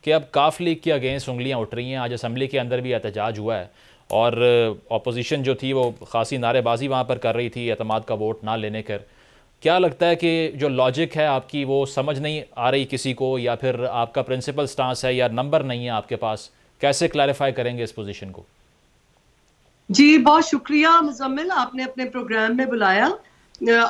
कि अब काफ लीग के अगेंस्ट उंगलियां उठ रही हैं। आज असम्बली के अंदर भी एहतजाज हुआ है और अपोजिशन जो थी वो खासी नारेबाजी वहाँ पर कर रही थी एतमाद का वोट ना लेने कर। क्या लगता है कि जो लॉजिक है आपकी वो समझ नहीं आ रही किसी को, या फिर आपका प्रिंसिपल स्टांस है या नंबर नहीं है आपके पास? कैसे क्लैरिफाई करेंगे इस पोजीशन को? जी बहुत शुक्रिया मुजम्मिल, आपने अपने प्रोग्राम में बुलाया।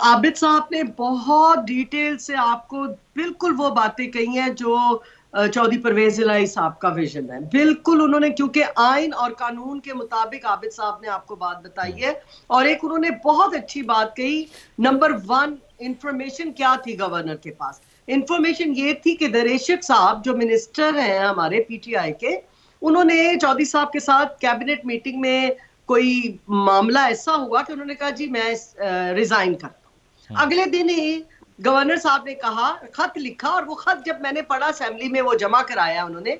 आबिद साहब ने बहुत डिटेल से आपको बिल्कुल वो बातें कही हैं जो चौधरी परवेज इलाही साहब का विजन है। बिल्कुल उन्होंने, क्योंकि आइन और कानून के मुताबिक आबिद साहब ने आपको बात बताई है। और एक उन्होंने बहुत अच्छी बात कही, नंबर वन, इंफॉर्मेशन क्या थी गवर्नर के पास? इंफॉर्मेशन ये थी कि दरेशक साहब जो मिनिस्टर हैं हमारे पीटीआई के, उन्होंने चौधरी साहब के साथ कैबिनेट मीटिंग में कोई मामला ऐसा हुआ कि उन्होंने कहा जी मैं रिजाइन करता हूं। अगले दिन ही गवर्नर साहब ने कहा, खत लिखा, और वो खत जब मैंने पढ़ा असेंबली में, वो जमा कराया उन्होंने,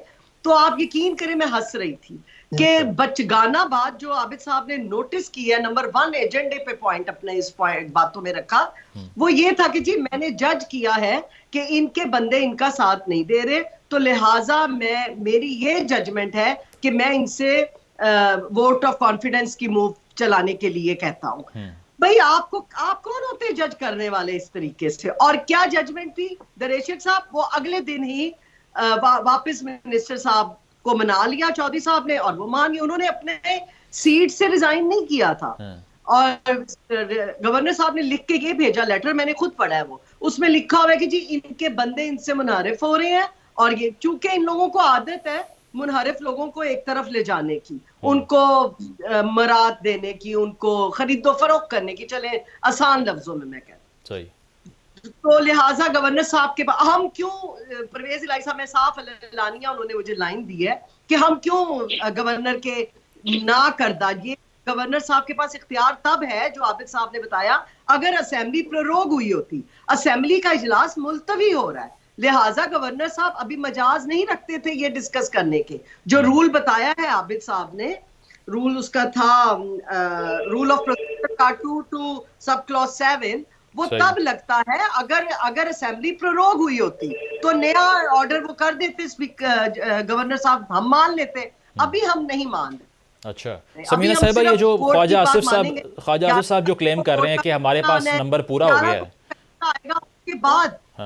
तो आप यकीन करें मैं हंस रही थी कि बचगाना बात जो आबिद साहब ने नोटिस किया, नंबर वन एजेंडे पे पॉइंट अपने इस पॉइंट बातों में रखा, वो ये था कि जी मैंने जज किया है कि इनके बंदे इनका साथ नहीं दे रहे, तो लिहाजा मेरी ये जजमेंट है कि मैं इनसे वोट ऑफ कॉन्फिडेंस की मूव चलाने के लिए कहता हूं। भाई आप कौन होते हैं जज करने वाले इस तरीके से? और क्या जजमेंट थी दरेशक साहब? वो अगले दिन ही वापस मिनिस्टर साहब को मना लिया चौधरी साहब ने, और वो मान गए। उन्होंने अपने सीट से रिजाइन नहीं किया था। और गवर्नर साहब ने लिख के ये भेजा लेटर, मैंने खुद पढ़ा है, वो उसमें लिखा हुआ है कि जी इनके बंदे इनसे मुनारिफ हो रहे हैं, और ये चूंकि इन लोगों को आदत है मुनहरिफ लोगों को एक तरफ ले जाने की, उनको मराद देने की, उनको खरीदो फरोख्त करने की, चले आसान लफ्जों में मैं कहता हूं। तो लिहाजा गवर्नर साहब के बाद हम क्यों, परवेज इलाही साहब में साफ एलानिया उन्होंने मुझे लाइन दी है कि हम क्यों गवर्नर के ना करदा, ये गवर्नर साहब के पास इख्तियार तब है जो आबिद साहब ने बताया, अगर असेंबली प्रोरोग हुई होती। असेंबली का इजलास मुलतवी हो रहा है, लिहाजा गवर्नर साहब अभी मजाज नहीं रखते थे ये डिस्कस करने के। जो रूल बताया है आबिद साहब ने, रूल उसका था रूल ऑफ प्रोसीजर का 2 टू सब क्लॉज 7, वो तब लगता है अगर असेंबली प्रोरोग हुई होती तो नया ऑर्डर वो कर देते गवर्नर साहब, हम मान लेते। अभी हम नहीं मान रहे। अच्छा समीना साहिबा, ये जो ख्वाजा आसिफ साहब जो क्लेम कर रहे हैं कि हमारे पास नंबर पूरा हो गया है,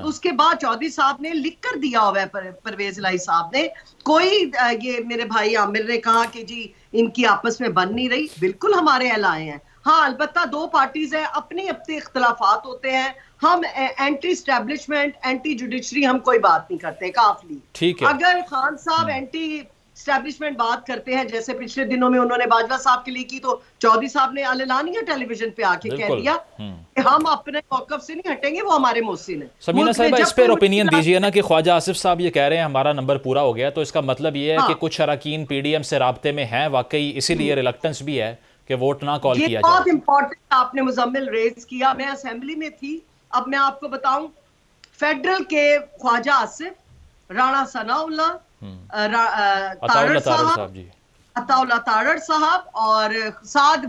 उसके बाद चौधरी साहब ने लिख कर दिया हुआ है, परवेज इलाही साहब ने। कोई ये मेरे भाई आमिर ने कहा कि जी इनकी आपस में बन नहीं रही, बिल्कुल हमारे अलाए हैं। हाँ अलबत्ता दो पार्टीज हैं, अपने अपने इख्तलाफात होते हैं। हम एंटी स्टैब्लिशमेंट एंटी जुडिशरी हम कोई बात नहीं करते, काफी ठीक है। अगर खान साहब एंटी स्टैब्लिशमेंट बात करते हैं, जैसे पिछले दिनों में उन्होंने बाजवा साहब के लिए की, तो चौधरी साहब ने अललानिया टेलीविजन पे आके कह दिया कि हम अपने मौकफ से नहीं हटेंगे, वो हमारे मोहसिन है। समीना साहिबा, इस पर ओपिनियन दीजिए ना कि ख्वाजा आसिफ साहब ये कह रहे हैं हमारा नंबर पूरा हो गया, तो इसका मतलब ये है कि कुछ अरकान पीडीएम से राब्ते में हैं वाकई, इसीलिए रिलक्टेंस भी है कि वोट ना कॉल किया जाए। बहुत इंपॉर्टेंट आपने मुजम्मिल रेज किया। मैं असेंबली में थी, अब मैं आपको बताऊं, फेडरल के ख्वाजा आसिफ, राणा सनाउल्लाह, तारड़ साहब और साद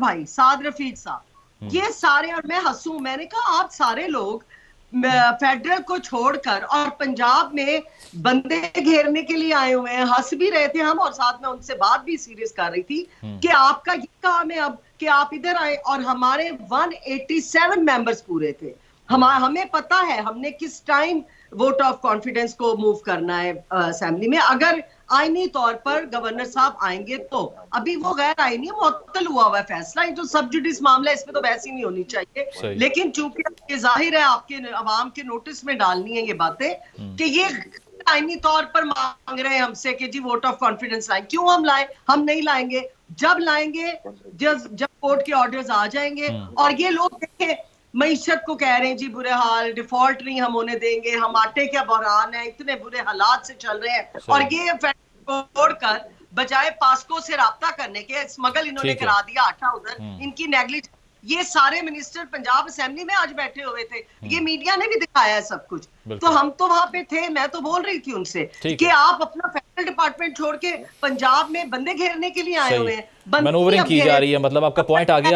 रफीक साहब, ये सारे, और मैं हंसू, मैंने कहा आप सारे लोग फेडरल को छोड़कर और पंजाब में बंदे घेरने के लिए आए हुए हैं। हंस भी रहे थे हम, और साथ में उनसे बात भी सीरियस कर रही थी कि आपका ये काम है अब कि आप इधर आए, और हमारे 187 मेंबर्स पूरे थे। हमें पता है हमने किस टाइम वोट ऑफ कॉन्फिडेंस को मूव करना है असेंबली में। अगर आईनी तौर पर गवर्नर साहब आएंगे तो, अभी वो गैर आईनी मुअत्तल हुआ है फैसला, जो सब जुडिस मामला है इसमें तो बहस ही नहीं होनी चाहिए। लेकिन चूंकि ये जाहिर है आपके अवाम के नोटिस में डालनी है ये बातें कि ये आईनी तौर पर मांग रहे हैं हमसे कि जी वोट ऑफ कॉन्फिडेंस लाएं। क्यों हम लाएं? हम नहीं लाएंगे। जब लाएंगे जब कोर्ट के ऑर्डर्स आ जाएंगे। और ये लोग देखें मईशत को कह रहे हैं जी बुरे हाल, डिफॉल्ट नहीं हम होने देंगे, हम आटे क्या बहरान है, इतने बुरे हालात से चल रहे हैं, और ये छोड़कर बजाय पास्को से राब्ता करने के स्मगल इन्होंने करा दिया आटा उधर, इनकी नेग्लिजेंस। ये सारे मिनिस्टर पंजाब असेंबली में आज बैठे हुए थे, ये मीडिया ने भी दिखाया है सब कुछ। तो हम तो वहां पे थे, मैं तो बोल रही थी उनसे कि आप अपना फेडरल डिपार्टमेंट छोड़ के पंजाब में बंदे घेरने के लिए आए हुए हैं, मैनूवरिंग की जा रही है। मतलब आपका पॉइंट आ गया।